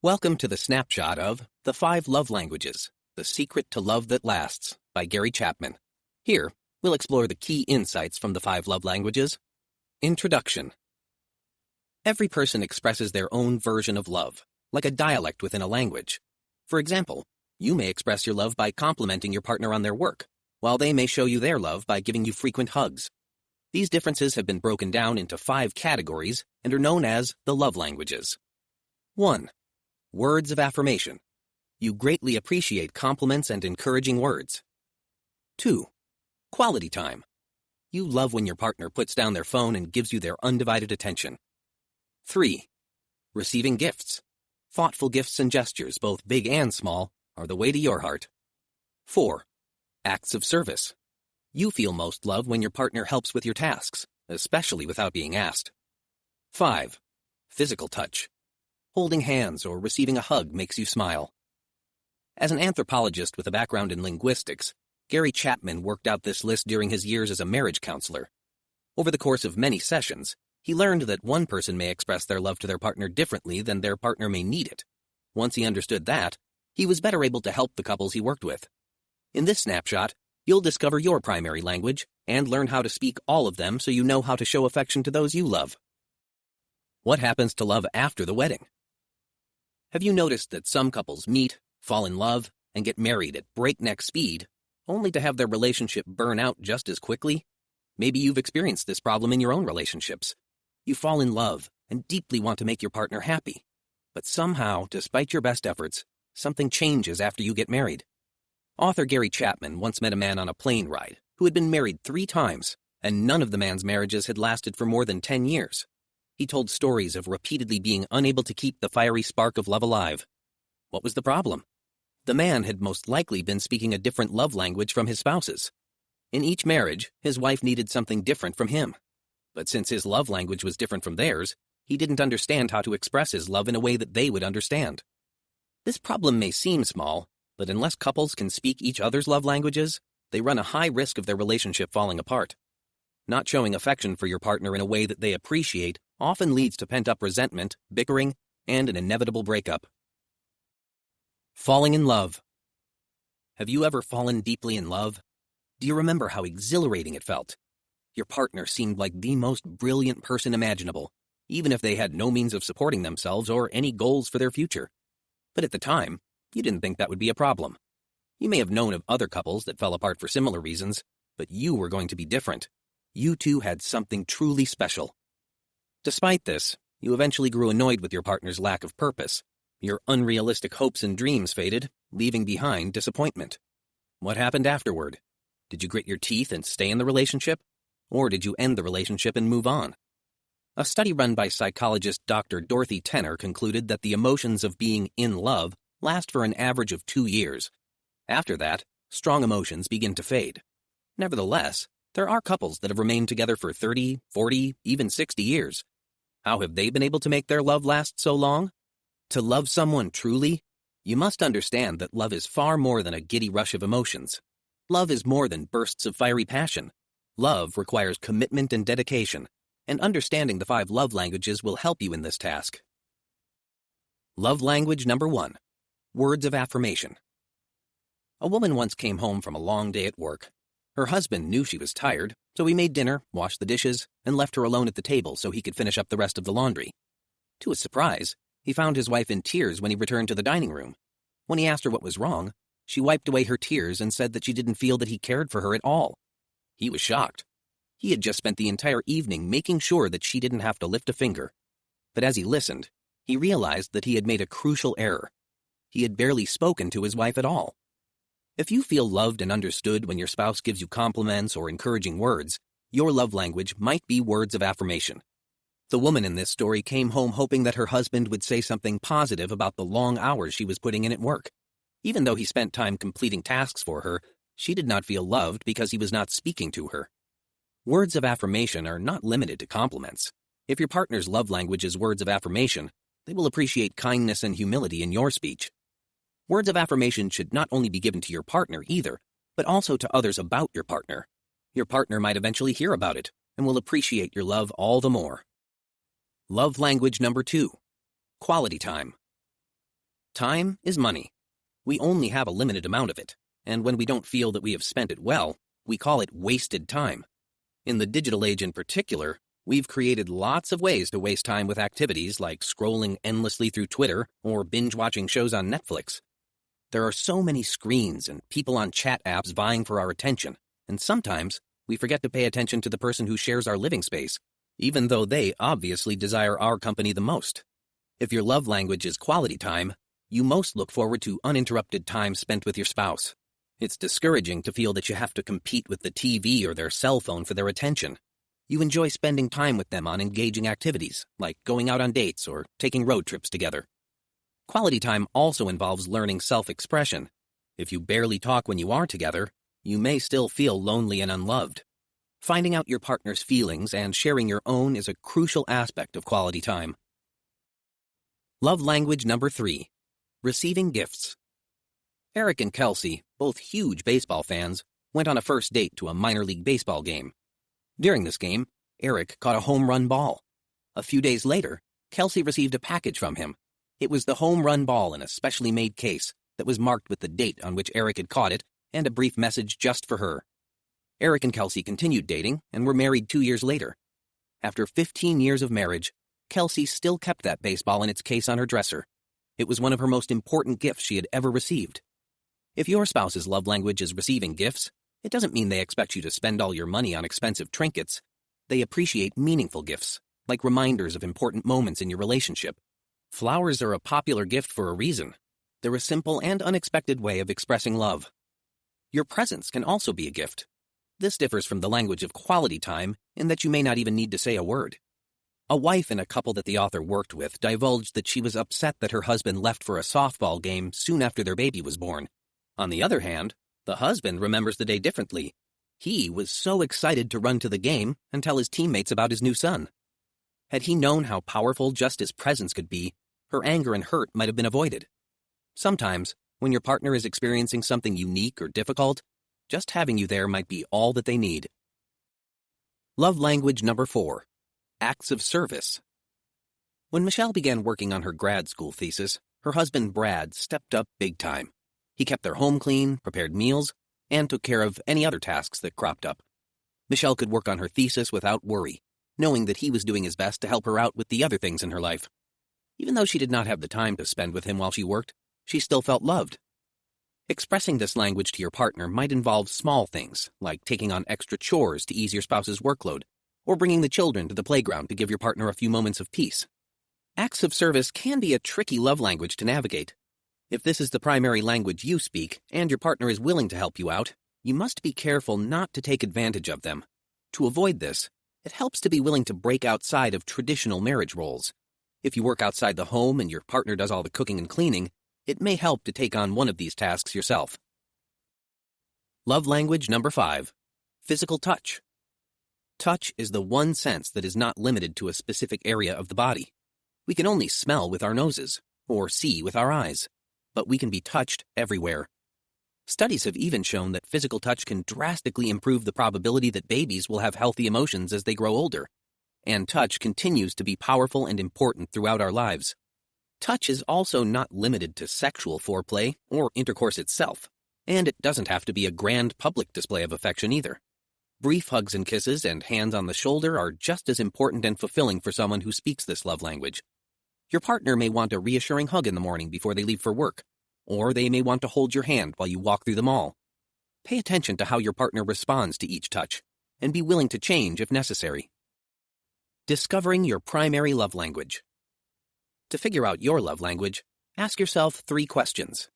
Welcome to the snapshot of The 5 Love Languages, The Secret to Love That Lasts by Gary Chapman. Here, we'll explore the key insights from the 5 love languages. Introduction. Every person expresses their own version of love, like a dialect within a language. For example, you may express your love by complimenting your partner on their work, while they may show you their love by giving you frequent hugs. These differences have been broken down into 5 categories and are known as the love languages. 1. Words of affirmation. You greatly appreciate compliments and encouraging words. 2. Quality time. You love when your partner puts down their phone and gives you their undivided attention. 3. Receiving gifts. Thoughtful gifts and gestures, both big and small, are the way to your heart. 4. Acts of service. You feel most love when your partner helps with your tasks, especially without being asked. 5. Physical touch. Holding hands or receiving a hug makes you smile. As an anthropologist with a background in linguistics, Gary Chapman worked out this list during his years as a marriage counselor. Over the course of many sessions, he learned that one person may express their love to their partner differently than their partner may need it. Once he understood that, he was better able to help the couples he worked with. In this snapshot, you'll discover your primary language and learn how to speak all of them so you know how to show affection to those you love. What happens to love after the wedding? Have you noticed that some couples meet, fall in love, and get married at breakneck speed, only to have their relationship burn out just as quickly? Maybe you've experienced this problem in your own relationships. You fall in love and deeply want to make your partner happy, but somehow, despite your best efforts, something changes after you get married. Author Gary Chapman once met a man on a plane ride who had been married 3 times, and none of the man's marriages had lasted for more than 10 years. He told stories of repeatedly being unable to keep the fiery spark of love alive. What was the problem? The man had most likely been speaking a different love language from his spouse's. In each marriage, his wife needed something different from him. But since his love language was different from theirs, he didn't understand how to express his love in a way that they would understand. This problem may seem small, but unless couples can speak each other's love languages, they run a high risk of their relationship falling apart. Not showing affection for your partner in a way that they appreciate often leads to pent-up resentment, bickering, and an inevitable breakup. Falling in love. Have you ever fallen deeply in love? Do you remember how exhilarating it felt? Your partner seemed like the most brilliant person imaginable, even if they had no means of supporting themselves or any goals for their future. But at the time, you didn't think that would be a problem. You may have known of other couples that fell apart for similar reasons, but you were going to be different. You two had something truly special. Despite this, you eventually grew annoyed with your partner's lack of purpose. Your unrealistic hopes and dreams faded, leaving behind disappointment. What happened afterward? Did you grit your teeth and stay in the relationship? Or did you end the relationship and move on? A study run by psychologist Dr. Dorothy Tenner concluded that the emotions of being in love last for an average of 2 years. After that, strong emotions begin to fade. Nevertheless, there are couples that have remained together for 30, 40, even 60 years. How have they been able to make their love last so long? To love someone truly, you must understand that love is far more than a giddy rush of emotions. Love is more than bursts of fiery passion. Love requires commitment and dedication, and understanding the 5 love languages will help you in this task. Love language number 1. Words of affirmation. A woman once came home from a long day at work. Her husband knew she was tired, so he made dinner, washed the dishes, and left her alone at the table so he could finish up the rest of the laundry. To his surprise, he found his wife in tears when he returned to the dining room. When he asked her what was wrong, she wiped away her tears and said that she didn't feel that he cared for her at all. He was shocked. He had just spent the entire evening making sure that she didn't have to lift a finger. But as he listened, he realized that he had made a crucial error. He had barely spoken to his wife at all. If you feel loved and understood when your spouse gives you compliments or encouraging words, your love language might be words of affirmation. The woman in this story came home hoping that her husband would say something positive about the long hours she was putting in at work. Even though he spent time completing tasks for her, she did not feel loved because he was not speaking to her. Words of affirmation are not limited to compliments. If your partner's love language is words of affirmation, they will appreciate kindness and humility in your speech. Words of affirmation should not only be given to your partner either, but also to others about your partner. Your partner might eventually hear about it and will appreciate your love all the more. Love language number 2. Quality time. Time is money. We only have a limited amount of it, and when we don't feel that we have spent it well, we call it wasted time. In the digital age in particular, we've created lots of ways to waste time with activities like scrolling endlessly through Twitter or binge-watching shows on Netflix. There are so many screens and people on chat apps vying for our attention, and sometimes we forget to pay attention to the person who shares our living space, even though they obviously desire our company the most. If your love language is quality time, you most look forward to uninterrupted time spent with your spouse. It's discouraging to feel that you have to compete with the TV or their cell phone for their attention. You enjoy spending time with them on engaging activities, like going out on dates or taking road trips together. Quality time also involves learning self-expression. If you barely talk when you are together, you may still feel lonely and unloved. Finding out your partner's feelings and sharing your own is a crucial aspect of quality time. Love language number 3, receiving gifts. Eric and Kelsey, both huge baseball fans, went on a first date to a minor league baseball game. During this game, Eric caught a home run ball. A few days later, Kelsey received a package from him. It was the home run ball in a specially made case that was marked with the date on which Eric had caught it and a brief message just for her. Eric and Kelsey continued dating and were married 2 years later. After 15 years of marriage, Kelsey still kept that baseball in its case on her dresser. It was one of her most important gifts she had ever received. If your spouse's love language is receiving gifts, it doesn't mean they expect you to spend all your money on expensive trinkets. They appreciate meaningful gifts, like reminders of important moments in your relationship. Flowers are a popular gift for a reason. They're a simple and unexpected way of expressing love. Your presence can also be a gift. This differs from the language of quality time in that you may not even need to say a word. A wife in a couple that the author worked with divulged that she was upset that her husband left for a softball game soon after their baby was born. On the other hand, the husband remembers the day differently. He was so excited to run to the game and tell his teammates about his new son. Had he known how powerful just his presence could be, her anger and hurt might have been avoided. Sometimes, when your partner is experiencing something unique or difficult, just having you there might be all that they need. Love language number 4, acts of service. When Michelle began working on her grad school thesis, her husband Brad stepped up big time. He kept their home clean, prepared meals, and took care of any other tasks that cropped up. Michelle could work on her thesis without worry, knowing that he was doing his best to help her out with the other things in her life. Even though she did not have the time to spend with him while she worked, she still felt loved. Expressing this language to your partner might involve small things, like taking on extra chores to ease your spouse's workload, or bringing the children to the playground to give your partner a few moments of peace. Acts of service can be a tricky love language to navigate. If this is the primary language you speak, and your partner is willing to help you out, you must be careful not to take advantage of them. To avoid this, it helps to be willing to break outside of traditional marriage roles. If you work outside the home and your partner does all the cooking and cleaning, it may help to take on one of these tasks yourself. Love language number 5, physical touch. Touch is the one sense that is not limited to a specific area of the body. We can only smell with our noses, or see with our eyes, but we can be touched everywhere. Studies have even shown that physical touch can drastically improve the probability that babies will have healthy emotions as they grow older. And touch continues to be powerful and important throughout our lives. Touch is also not limited to sexual foreplay or intercourse itself, and it doesn't have to be a grand public display of affection either. Brief hugs and kisses and hands on the shoulder are just as important and fulfilling for someone who speaks this love language. Your partner may want a reassuring hug in the morning before they leave for work, or they may want to hold your hand while you walk through the mall. Pay attention to how your partner responds to each touch, and be willing to change if necessary. Discovering your primary love language. To figure out your love language, ask yourself 3 questions.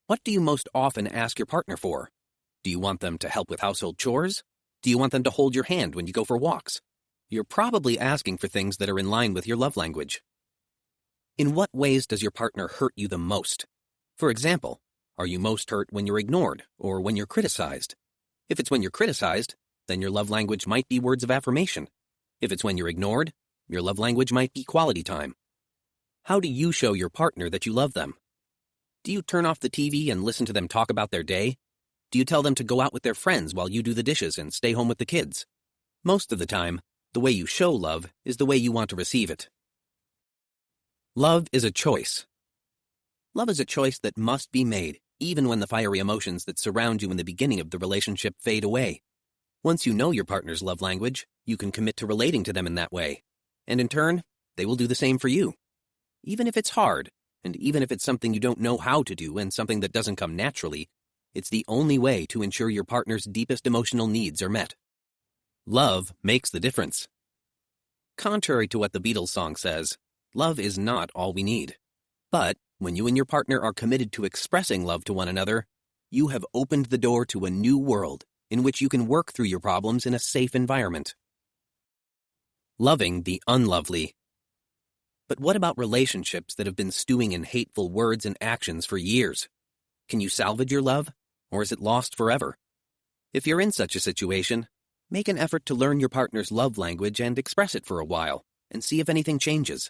What do you most often ask your partner for? Do you want them to help with household chores? Do you want them to hold your hand when you go for walks? You're probably asking for things that are in line with your love language. In what ways does your partner hurt you the most? For example, are you most hurt when you're ignored or when you're criticized? If it's when you're criticized, then your love language might be words of affirmation. If it's when you're ignored, your love language might be quality time. How do you show your partner that you love them? Do you turn off the TV and listen to them talk about their day? Do you tell them to go out with their friends while you do the dishes and stay home with the kids? Most of the time, the way you show love is the way you want to receive it. Love is a choice. Love is a choice that must be made, even when the fiery emotions that surround you in the beginning of the relationship fade away. Once you know your partner's love language, you can commit to relating to them in that way. And in turn, they will do the same for you. Even if it's hard, and even if it's something you don't know how to do and something that doesn't come naturally, it's the only way to ensure your partner's deepest emotional needs are met. Love makes the difference. Contrary to what the Beatles song says, love is not all we need. But when you and your partner are committed to expressing love to one another, you have opened the door to a new world in which you can work through your problems in a safe environment. Loving the unlovely. But what about relationships that have been stewing in hateful words and actions for years? Can you salvage your love, or is it lost forever? If you're in such a situation, make an effort to learn your partner's love language and express it for a while, and see if anything changes.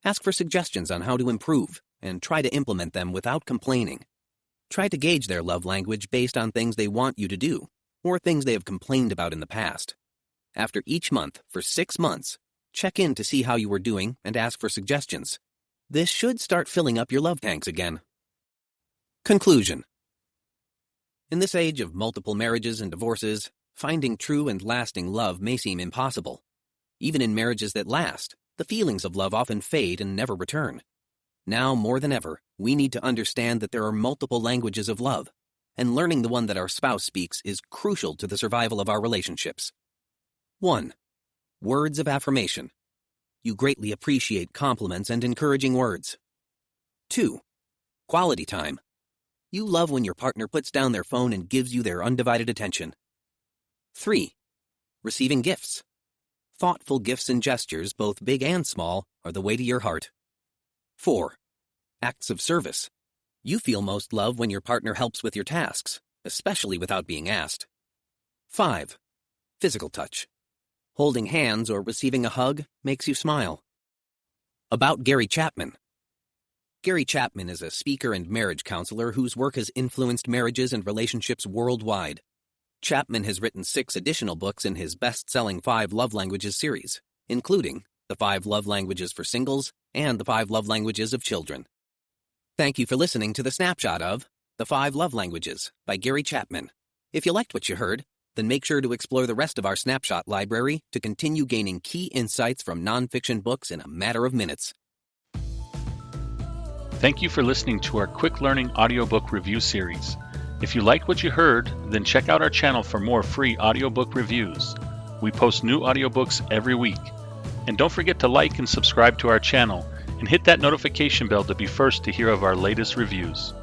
Ask for suggestions on how to improve, and try to implement them without complaining. Try to gauge their love language based on things they want you to do, or things they have complained about in the past. After each month, for 6 months, check in to see how you are doing and ask for suggestions. This should start filling up your love tanks again. Conclusion. In this age of multiple marriages and divorces, finding true and lasting love may seem impossible. Even in marriages that last, the feelings of love often fade and never return. Now more than ever, we need to understand that there are multiple languages of love, and learning the one that our spouse speaks is crucial to the survival of our relationships. 1. Words of affirmation. You greatly appreciate compliments and encouraging words. 2. Quality time. You love when your partner puts down their phone and gives you their undivided attention. 3. Receiving gifts. Thoughtful gifts and gestures, both big and small, are the way to your heart. 4. Acts of service. You feel most love when your partner helps with your tasks, especially without being asked. 5. Physical touch. Holding hands or receiving a hug makes you smile. About Gary Chapman. Gary Chapman is a speaker and marriage counselor whose work has influenced marriages and relationships worldwide. Chapman has written 6 additional books in his best-selling 5 Love Languages series, including The 5 Love Languages for Singles and The 5 Love Languages of Children. Thank you for listening to the snapshot of The 5 Love Languages by Gary Chapman. If you liked what you heard, then make sure to explore the rest of our snapshot library to continue gaining key insights from nonfiction books in a matter of minutes. Thank you for listening to our quick learning audiobook review series. If you like what you heard, then check out our channel for more free audiobook reviews. We post new audiobooks every week. And don't forget to like and subscribe to our channel and hit that notification bell to be first to hear of our latest reviews.